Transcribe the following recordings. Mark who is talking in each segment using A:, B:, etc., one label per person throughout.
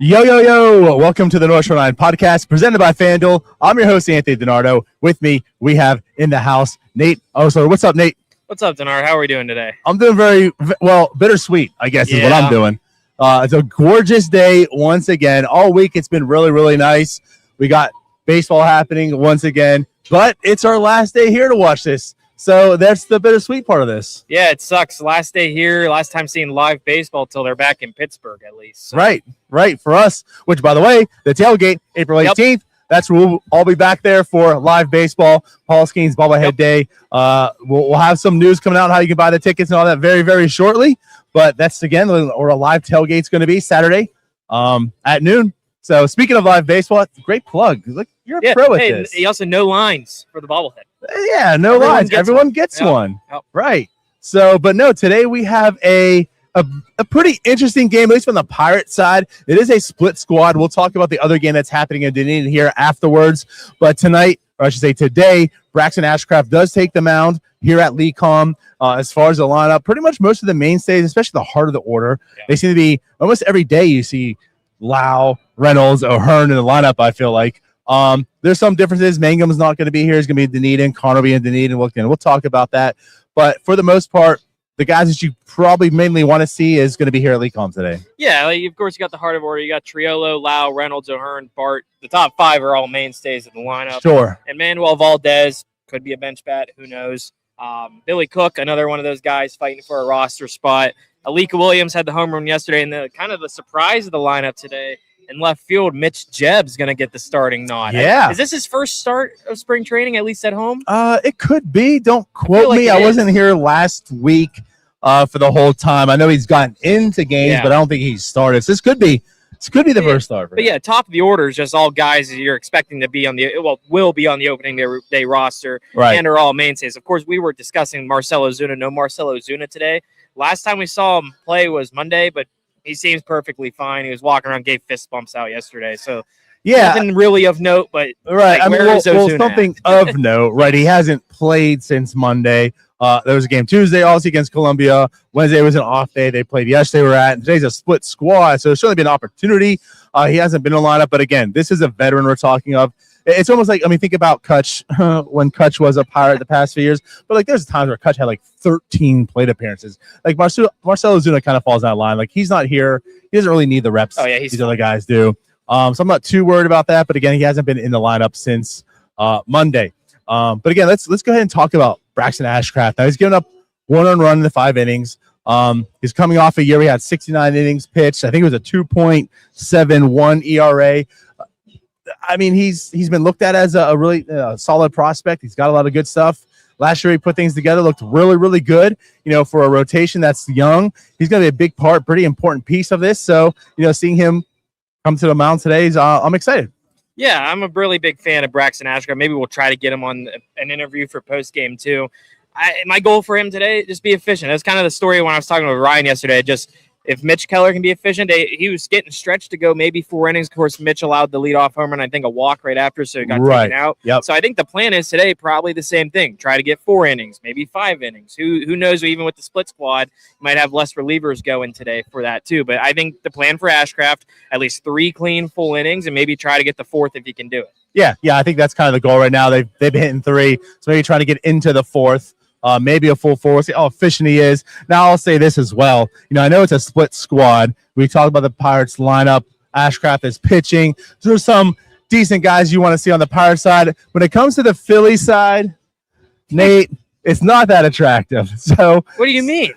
A: Yo, yo, yo. Welcome to the North Shore Line podcast presented by FanDuel. I'm your host, Anthony DiNardo. With me, we have in the house, Nate Osler. What's up, Nate?
B: What's up, DiNardo? How are we doing today?
A: I'm doing very well, bittersweet, I guess, is what I'm doing. It's a gorgeous day once again. All week, it's been really, really nice. We got baseball happening once again, but it's our last day here to watch this. So that's the bittersweet part of this.
B: Yeah, it sucks. Last day here, last time seeing live baseball till they're back in Pittsburgh, at least. So.
A: Right. For us, which, by the way, the tailgate, April 18th. Yep. That's where we'll all be back there for live baseball. Paul Skeens Bobblehead Day. We'll have some news coming out on how you can buy the tickets and all that very, very shortly. But that's, again, where a live tailgate's going to be Saturday at noon. So, speaking of live baseball, great plug. Look, you're a pro at this.
B: He also no lines for the bobblehead.
A: Yeah, no lines. Everyone gets one. Yep. Right. So, but no, today we have a pretty interesting game, at least from the Pirate side. It is a split squad. We'll talk about the other game that's happening in Dunedin here afterwards. But tonight, or I should say today, Braxton Ashcraft does take the mound here at LECOM. As far as the lineup, pretty much most of the mainstays, especially the heart of the order, they seem to be almost every day you see Lowe, Reynolds, O'Hearn in the lineup, I feel like. There's some differences. Mangum's not going to be here. He's going to be in Dunedin. Konnor will be in Dunedin. We'll talk about that. But for the most part, the guys that you probably mainly want to see is going to be here at LECOM today.
B: Yeah, of course, you got the heart of order. You got Triolo, Lowe, Reynolds, O'Hearn, Bart. The top five are all mainstays in the lineup.
A: Sure.
B: And Manuel Valdez could be a bench bat. Who knows? Billy Cook, another one of those guys fighting for a roster spot. Alika Williams had the home run yesterday, and the surprise of the lineup today in left field, Mitch Jebb's going to get the starting nod.
A: Yeah.
B: Is this his first start of spring training, at least at home?
A: It could be. Don't quote me. I wasn't here last week for the whole time. I know he's gotten into games, but I don't think he's started. So this could be the first start.
B: But yeah, top of the order is just all guys that you're expecting to be will be on the opening day roster,
A: right?
B: And are all mainstays. Of course, we were discussing Marcell Ozuna. No Marcell Ozuna today. Last time we saw him play was Monday, but he seems perfectly fine. He was walking around, gave fist bumps out yesterday. So nothing really of note, but
A: right. Something of note, right? He hasn't played since Monday. There was a game Tuesday, also against Columbia. Wednesday was an off day. They played yesterday. We're at, and today's a split squad, so there's certainly been an opportunity. He hasn't been in the lineup, but again, this is a veteran we're talking of. It's almost like, think about Kutch when Kutch was a Pirate the past few years. But like, there's times where Kutch had like 13 plate appearances. Like Marcell Ozuna kind of falls in that line. Like, he's not here. He doesn't really need the reps.
B: Oh yeah,
A: these other guys do. So I'm not too worried about that. But again, he hasn't been in the lineup since Monday. But again, let's go ahead and talk about Braxton Ashcraft. Now, he's given up one run in the 5 innings. He's coming off a year he had 69 innings pitched. I think it was a 2.71 ERA. He's been looked at as a really solid prospect. He's got a lot of good stuff. Last year he put things together, looked really, really good. For a rotation that's young, he's going to be a big part, pretty important piece of this. So, seeing him come to the mound today, I'm excited.
B: Yeah, I'm a really big fan of Braxton Ashcraft. Maybe we'll try to get him on an interview for post game too. My goal for him today, just be efficient. That's kind of the story when I was talking with Ryan yesterday. Just if Mitch Keller can be efficient, he was getting stretched to go maybe 4 innings. Of course, Mitch allowed the leadoff homer and I think a walk right after, so he got taken out.
A: Yep.
B: So I think the plan is today probably the same thing. Try to get 4 innings, maybe 5 innings. Who knows? Even with the split squad, you might have less relievers going today for that too. But I think the plan for Ashcraft, at least 3 clean full innings, and maybe try to get the 4th if he can do it.
A: Yeah. I think that's kind of the goal right now. They've been hitting 3, so maybe trying to get into the 4th. Maybe a full 4. See how efficient he is. Now, I'll say this as well. I know it's a split squad. We talked about the Pirates lineup. Ashcraft is pitching. So there's some decent guys you want to see on the Pirates side. When it comes to the Phillies side, Nate, it's not that attractive. So
B: what do you mean?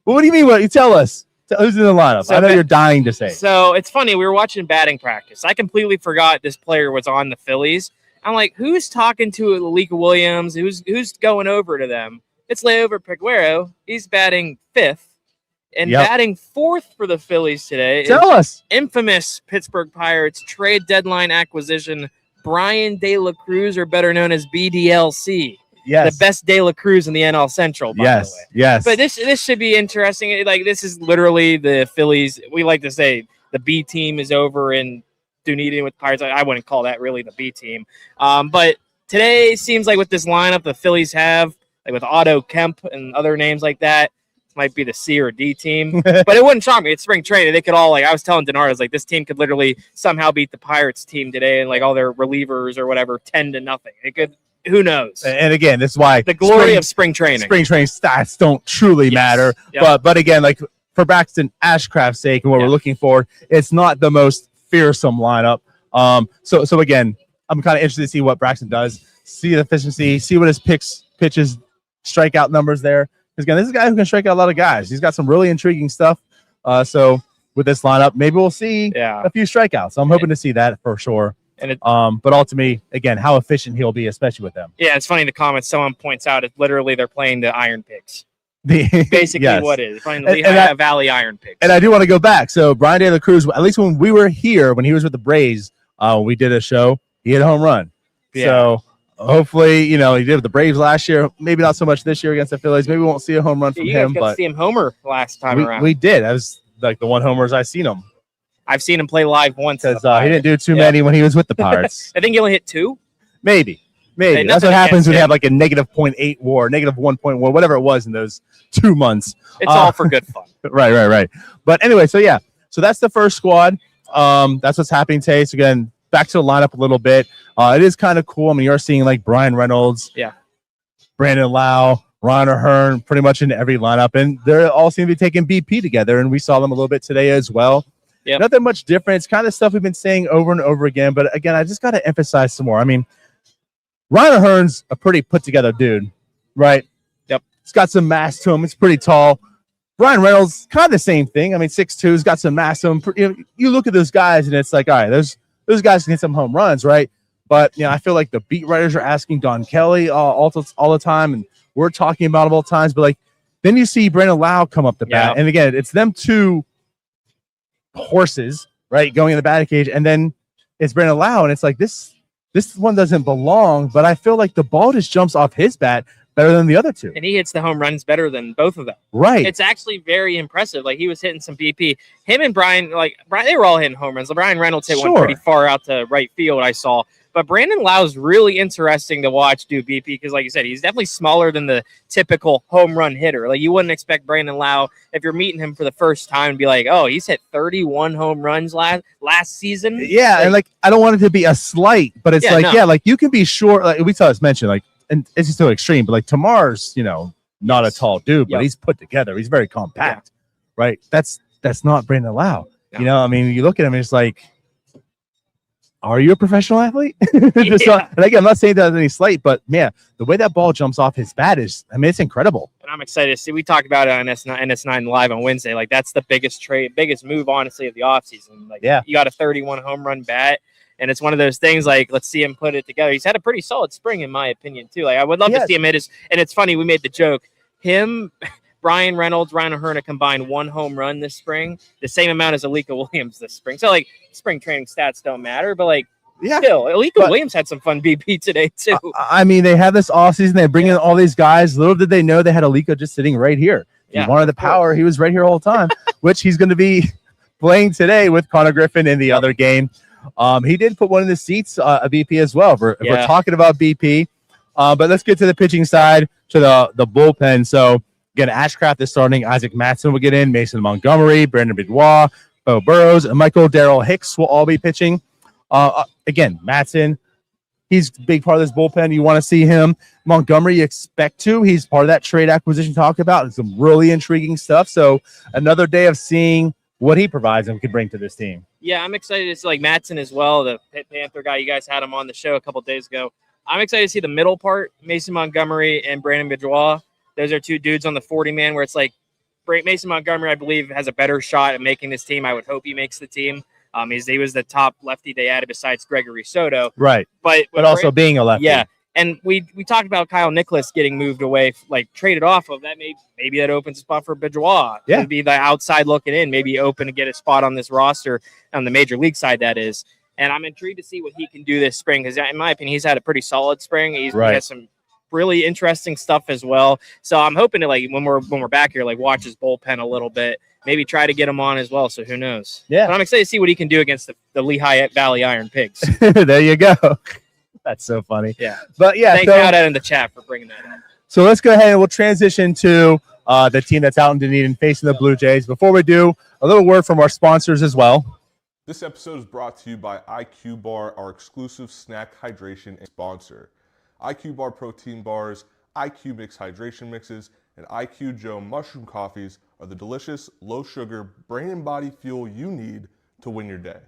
A: What do you mean? What you tell us? Who's in the lineup? So I know you're dying to say.
B: So it's funny. We were watching batting practice. I completely forgot this player was on the Phillies. I'm like, who's talking to Alika Williams? Who's going over to them? It's Lowe Peguero. He's batting 5th. And batting 4th for the Phillies today
A: Tell us.
B: Infamous Pittsburgh Pirates trade deadline acquisition, Brian De La Cruz, or better known as BDLC.
A: Yes.
B: The best De La Cruz in the NL Central, by the way.
A: Yes.
B: But this should be interesting. Like, this is literally the Phillies. We like to say the B team is over in Dunedin with Pirates. I wouldn't call that really the B team. But today seems like with this lineup the Phillies have, like with Otto Kemp and other names like that, might be the C or D team, but it wouldn't shock me. It's spring training. They could all, like, I was telling DiNardo, like, this team could literally somehow beat the Pirates team today, and like all their relievers or whatever 10-0. It could. Who knows?
A: And again, this is why
B: the glory of spring training.
A: Spring training stats don't truly matter. Yep. But again, like for Braxton Ashcraft's sake and what we're looking for, it's not the most fearsome lineup. So again, I'm kind of interested to see what Braxton does, see the efficiency, see what his pitches, strikeout numbers there. Because again, this is a guy who can strike out a lot of guys. He's got some really intriguing stuff. So with this lineup, maybe we'll see a few strikeouts. I'm hoping to see that for sure. And but ultimately, again, how efficient he'll be, especially with them.
B: Yeah, it's funny in the comments. Someone points out it's literally they're playing the Iron Pigs. Basically, what it is playing the Lehigh Valley Iron Pigs.
A: And I do want to go back. So Brian De La Cruz, at least when we were here, when he was with the Braves, we did a show. He hit a home run. Yeah. So hopefully, he did with the Braves last year. Maybe not so much this year against the Phillies. Maybe we won't see a home run from him.
B: You got to see him homer last time around.
A: We did. That was like the one homers I've seen him.
B: I've seen him play live once.
A: Because he didn't do too many when he was with the Pirates.
B: I think he only hit 2.
A: Maybe. Hey, that's what happens when you have like a negative 0.8 WAR, negative 1 WAR, whatever it was in those 2 months.
B: It's all for good fun.
A: Right. But anyway, so that's the first squad. That's what's happening today. So again, back to the lineup a little bit. It is kind of cool. I mean, you're seeing like Brian Reynolds, Brandon Lowe, Ron O'Hearn, pretty much in every lineup, and they all seem to be taking BP together, and we saw them a little bit today as well. Yep. Nothing much different. It's kind of stuff we've been saying over and over again. But again, I just got to emphasize some more. I mean, Ryan O'Hearn's a pretty put together dude, right?
B: Yep.
A: He's got some mass to him. It's pretty tall. Brian Reynolds, kind of the same thing. I mean, 6'2", he's got some mass to him. You look at those guys, and it's like, all right, those guys can hit some home runs, right? But I feel like the beat writers are asking Don Kelly all the time, and we're talking about him all the times. But like, then you see Brandon Lowe come up the bat, and again, it's them two horses, right, going in the batting cage, and then it's Brandon Lowe, and it's like this one doesn't belong, but I feel like the ball just jumps off his bat better than the other two.
B: And he hits the home runs better than both of them.
A: Right.
B: It's actually very impressive. Like, he was hitting some BP. Him and Brian, they were all hitting home runs. Brian Reynolds hit one pretty far out to right field, I saw. But Brandon Lowe's really interesting to watch do BP because, like you said, he's definitely smaller than the typical home run hitter. Like, you wouldn't expect Brandon Lowe, if you're meeting him for the first time, to be like, oh, he's hit 31 home runs last season.
A: Yeah, and I don't want it to be a slight, but it's you can be short. Like we saw this mentioned, and it's just so extreme. But Tamar's, not a tall dude, but he's put together. He's very compact, right? That's not Brandon Lowe. No. I mean, you look at him, and it's like, are you a professional athlete? And again, I'm not saying that as any slight, but man, the way that ball jumps off his bat it's incredible.
B: And I'm excited to see. We talked about it on NS9 Live on Wednesday. Like, that's the biggest move, honestly, of the offseason. You got a 31 home run bat, and it's one of those things. Like, let's see him put it together. He's had a pretty solid spring, in my opinion, too. Like, I would love to see him hit his. And it's funny, we made the joke. Him, Brian Reynolds, Ryan O'Hearn combined 1 home run this spring, the same amount as Alika Williams this spring. So, spring training stats don't matter, but still, Alika Williams had some fun BP today too.
A: I mean, they have this offseason. They bring in all these guys. Little did they know they had Alika just sitting right here. He wanted the power. He was right here all the time, which he's going to be playing today with Konnor Griffin in the other game. He did put one in the seats, a BP as well. We're talking about BP. But let's get to the pitching side, to the bullpen. So, again, Ashcraft is starting. Isaac Matson will get in. Mason Montgomery, Brandon Benoit, Bo Burrows, and Michael Darrell Hicks will all be pitching. Again, Matson, he's a big part of this bullpen. You want to see him. Montgomery, you expect to. He's part of that trade acquisition talk about. It's some really intriguing stuff. So another day of seeing what he provides and can bring to this team.
B: Yeah, I'm excited to see Matson as well, the Pitt Panther guy. You guys had him on the show a couple of days ago. I'm excited to see the middle part, Mason Montgomery and Brandon Benoit. Those are two dudes on the 40-man where it's Mason Montgomery, I believe, has a better shot at making this team. I would hope he makes the team. He was the top lefty they added besides Gregory Soto.
A: Right. But also being a lefty.
B: Yeah. And we talked about Kyle Nicholas getting moved away, traded off of that. Maybe that opens a spot for Benoit.
A: Yeah.
B: It'd be the outside looking in, maybe open to get a spot on this roster on the major league side, that is. And I'm intrigued to see what he can do this spring because, in my opinion, he's had a pretty solid spring. He has some really interesting stuff as well. So I'm hoping to, when we're back here, watch his bullpen a little bit. Maybe try to get him on as well, so who knows?
A: Yeah.
B: But I'm excited to see what he can do against the Lehigh Valley Iron Pigs.
A: There you go. That's so funny.
B: Yeah.
A: But yeah.
B: Thanks out in the chat for bringing that up.
A: So let's go ahead and we'll transition to the team that's out in Dunedin facing the Blue Jays. Before we do, a little word from our sponsors as well.
C: This episode is brought to you by IQ Bar, our exclusive snack hydration sponsor. IQ Bar protein bars, IQ Mix hydration mixes, and IQ Joe mushroom coffees are the delicious, low-sugar, brain and body fuel you need to win your day.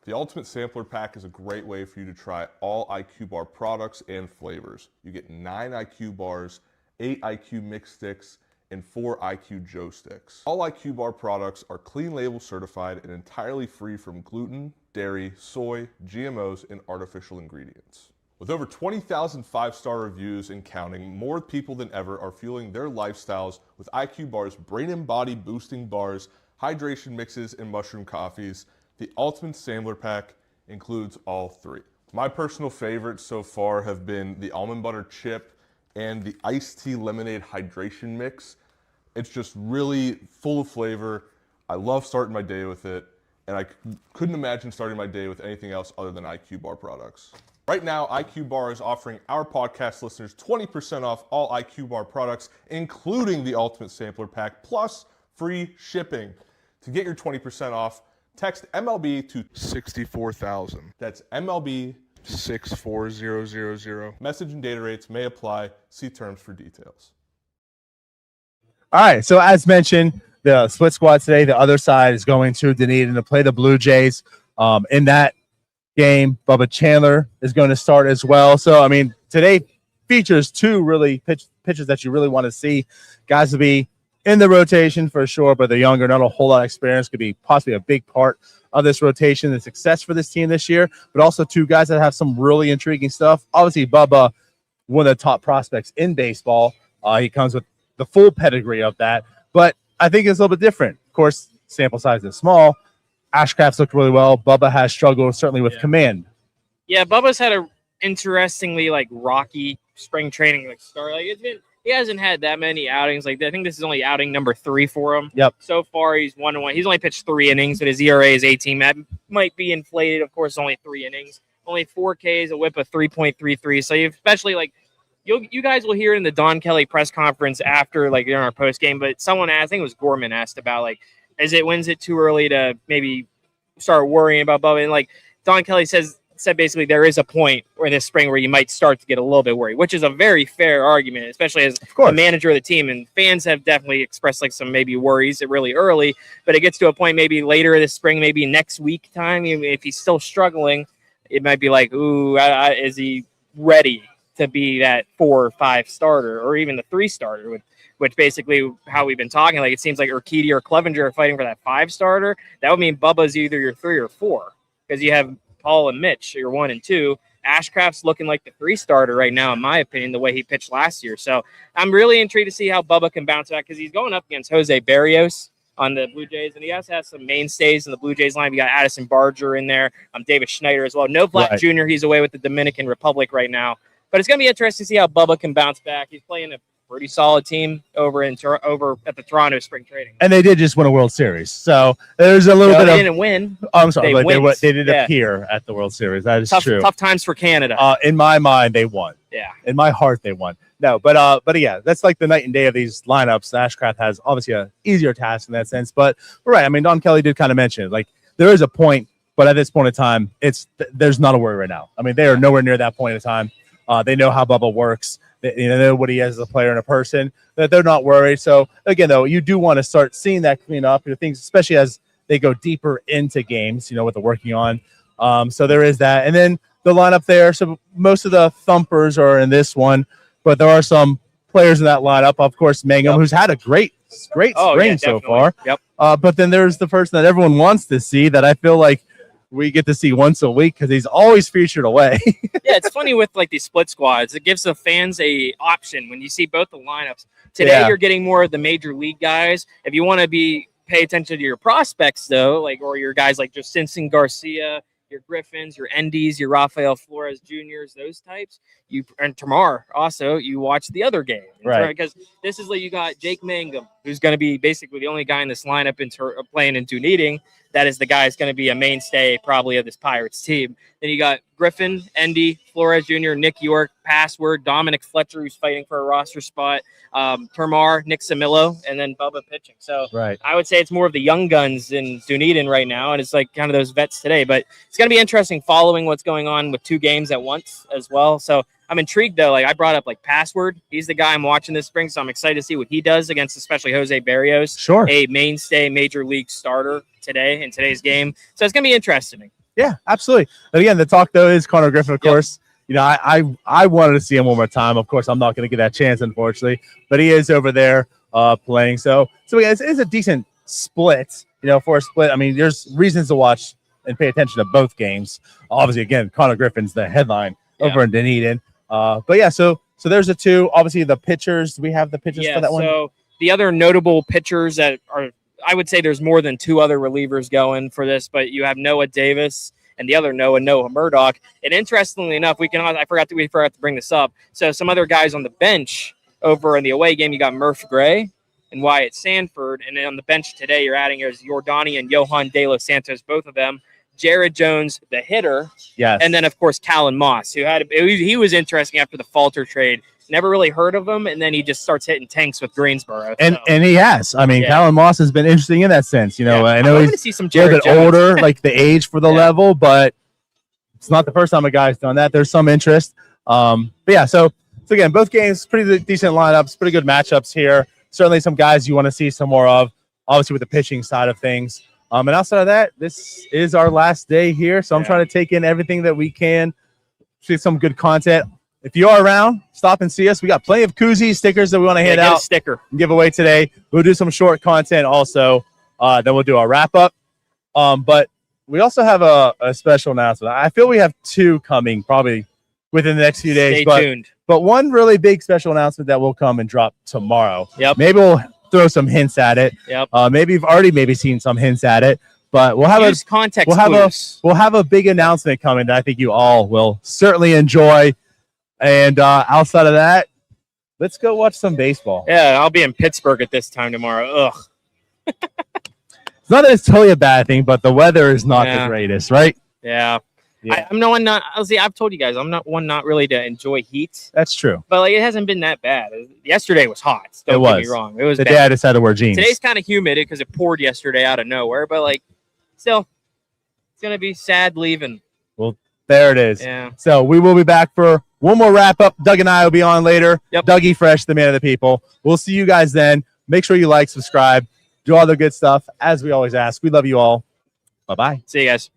C: The Ultimate Sampler Pack is a great way for you to try all IQ Bar products and flavors. You get 9 IQ bars, 8 IQ Mix sticks, and 4 IQ Joe sticks. All IQ Bar products are clean label certified and entirely free from gluten, dairy, soy, GMOs, and artificial ingredients. With over 20,000 5-star reviews and counting, more people than ever are fueling their lifestyles with IQ Bar's brain and body boosting bars, hydration mixes, and mushroom coffees. The Ultimate Sampler Pack includes all 3. My personal favorites so far have been the almond butter chip and the iced tea lemonade hydration mix. It's just really full of flavor. I love starting my day with it, and I couldn't imagine starting my day with anything else other than IQ Bar products. Right now, IQ Bar is offering our podcast listeners 20% off all IQ Bar products, including the Ultimate Sampler Pack, plus free shipping. To get your 20% off, text MLB to 64,000. That's MLB 64000. Message and data rates may apply. See terms for details.
A: All right, so as mentioned, the split squad today, the other side is going to Dunedin to play the Blue Jays. In that game, Bubba Chandler is going to start as well. So, I mean, today features 2 really pitchers that you really want to see. Guys to be in the rotation for sure, but they're younger, not a whole lot of experience, could be possibly a big part of this rotation and success for this team this year, but also 2 guys that have some really intriguing stuff. Obviously, Bubba, one of the top prospects in baseball. He comes with the full pedigree of that, but I think it's a little bit different. Of course, sample size is small. Ashcraft's looked really well. Bubba has struggled certainly with command.
B: Yeah, Bubba's had a interestingly rocky spring training start. He hasn't had that many outings. I think this is only outing number 3 for him.
A: Yep.
B: So far, he's 1-1. He's only pitched 3 innings, but his ERA is 18. That might be inflated. Of course, only 3 innings, only 4 Ks, a WHIP of 3.33. So you especially you guys will hear it in the Don Kelly press conference after during our post game. But someone asked, I think it was Gorman asked about when's it too early to maybe start worrying about Bubba? And Don Kelly said basically there is a point in this spring where you might start to get a little bit worried, which is a very fair argument, especially as the manager of the team. And fans have definitely expressed some maybe worries really early, but it gets to a point maybe later this spring, maybe next week time. If he's still struggling, it might be ooh, is he ready to be that 4 or 5 starter or even the 3 starter? Which basically how we've been talking. It seems like Urquidy or Clevenger are fighting for that 5 starter. That would mean Bubba's either your 3 or 4 because you have Paul and Mitch, your 1 and 2. Ashcraft's looking like the 3 starter right now, in my opinion, the way he pitched last year. So I'm really intrigued to see how Bubba can bounce back because he's going up against Jose Barrios on the Blue Jays, and he also has some mainstays in the Blue Jays line. You got Addison Barger in there, David Schneider as well. No Vlad Jr. He's away with the Dominican Republic right now. But it's going to be interesting to see how Bubba can bounce back. He's playing a pretty solid team over at the Toronto spring training.
A: And they did just win a World Series. So there's a little bit of...
B: They didn't win.
A: Oh, I'm sorry. They did appear at the World Series. That is true.
B: Tough times for Canada.
A: In my mind, they won.
B: Yeah.
A: In my heart, they won. No, but yeah, that's the night and day of these lineups. Ashcraft has obviously an easier task in that sense. But we're right. I mean, Don Kelly did kind of mention it. There is a point, but at this point in time, there's not a worry right now. I mean, they are nowhere near that point in time. They know how Bubba works. They know what he is as a player and a person. That they're not worried. So again, though, you do want to start seeing that clean up. Things, especially as they go deeper into games. What they're working on. So there is that, and then the lineup there. So most of the thumpers are in this one, but there are some players in that lineup. Of course, Mangum, who's had a great spring so far.
B: Yep.
A: But then there's the person that everyone wants to see that I feel like we get to see once a week because he's always featured away.
B: Yeah, it's funny with these split squads. It gives the fans a option when you see both the lineups. Today, you're getting more of the major league guys. If you want to pay attention to your prospects, though, or your guys like Justinson Garcia, your Griffins, your Endies, your Rafael Flores Juniors, those types. And tomorrow also you watch the other game,
A: right?
B: Because this is you got Jake Mangum, who's going to be basically the only guy in this lineup playing in Dunedin. that is the guy who's going to be a mainstay probably of this Pirates team. Then you got Griffin, Endy, Flores Jr., Nick York, Password, Dominic Fletcher, who's fighting for a roster spot, Termar, Nick Samillo, and then Bubba pitching. So I would say it's more of the young guns in Dunedin right now, and it's like kind of those vets today. But it's going to be interesting following what's going on with 2 games at once as well. So I'm intrigued, though. Like I brought up, like Password. He's the guy I'm watching this spring, so I'm excited to see what he does against especially Jose Barrios.
A: Sure.
B: A mainstay major league starter today in today's game. So it's going to be interesting.
A: Yeah, absolutely. But again, the talk, though, is Konnor Griffin, of course. You know, I wanted to see him one more time. Of course, I'm not going to get that chance, unfortunately. But he is over there playing. So yeah, it's a decent split, you know, for a split. I mean, there's reasons to watch and pay attention to both games. Obviously, again, Konnor Griffin's the headline over in Dunedin. But yeah, so there's the 2. Obviously, the pitchers. We have the pitchers for that one.
B: So the other notable pitchers that are, I would say there's more than 2 other relievers going for this, but you have Noah Davis and the other Noah Murdoch. And interestingly enough, we forgot to bring this up. So some other guys on the bench over in the away game, you got Murph Gray and Wyatt Sanford. And then on the bench today, you're adding is Jordani and Johan De Los Santos, both of them. Jared Jones, the hitter.
A: Yes.
B: And then, of course, Callan Moss, he was interesting after the Falter trade. Never really heard of him, and then he just starts hitting tanks with Greensboro.
A: And he has. I mean, Callan Moss has been interesting in that sense. You know, I know he's
B: see some
A: a little bit older, like the age for the level, but it's not the first time a guy's done that. There's some interest. But yeah, so again, both games, pretty decent lineups, pretty good matchups here. Certainly some guys you want to see some more of, obviously with the pitching side of things. And outside of that, this is our last day here, so I'm trying to take in everything that we can, see some good content. If you are around, stop and see us. We got plenty of koozies, stickers that we want to hand out,
B: sticker
A: and give away today. We'll do some short content also. Then we'll do our wrap up. But we also have a special announcement. I feel we have 2 coming probably within the next few days.
B: Stay tuned.
A: But one really big special announcement that will come and drop tomorrow.
B: Yep.
A: Maybe we'll throw some hints at it.
B: Yep.
A: Maybe you've already seen some hints at it. But we'll have we'll have a big announcement coming that I think you all will certainly enjoy. And outside of that, let's go watch some baseball.
B: Yeah, I'll be in Pittsburgh at this time tomorrow. Ugh.
A: It's not that it's totally a bad thing, but the weather is not the greatest, right?
B: Yeah. I'm no one not. I've told you guys, I'm not one not really to enjoy heat.
A: That's true.
B: But like, it hasn't been that bad. Yesterday was hot. Don't get me wrong. It was
A: the
B: bad.
A: day I decided to wear jeans.
B: Today's kind of humid because it poured yesterday out of nowhere. But like, still, it's gonna be sad leaving.
A: Well, there it is.
B: Yeah.
A: So we will be back for one more wrap up. Doug and I will be on later.
B: Yep.
A: Dougie Fresh, the man of the people. We'll see you guys then. Make sure you like, subscribe, do all the good stuff. As we always ask, we love you all. Bye-bye.
B: See you guys.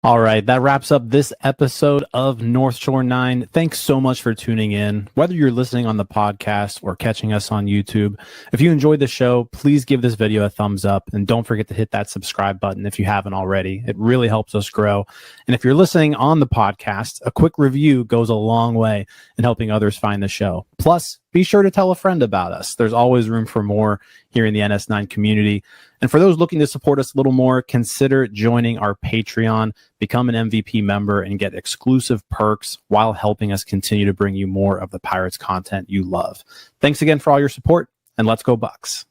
D: All right, that wraps up this episode of North Shore 9. Thanks so much for tuning in. Whether you're listening on the podcast or catching us on YouTube, if you enjoyed the show, please give this video a thumbs up and don't forget to hit that subscribe button if you haven't already. It really helps us grow. And if you're listening on the podcast, a quick review goes a long way in helping others find the show. Plus, be sure to tell a friend about us. There's always room for more here in the NS9 community. And for those looking to support us a little more, consider joining our Patreon, become an MVP member, and get exclusive perks while helping us continue to bring you more of the Pirates content you love. Thanks again for all your support, and let's go Bucks.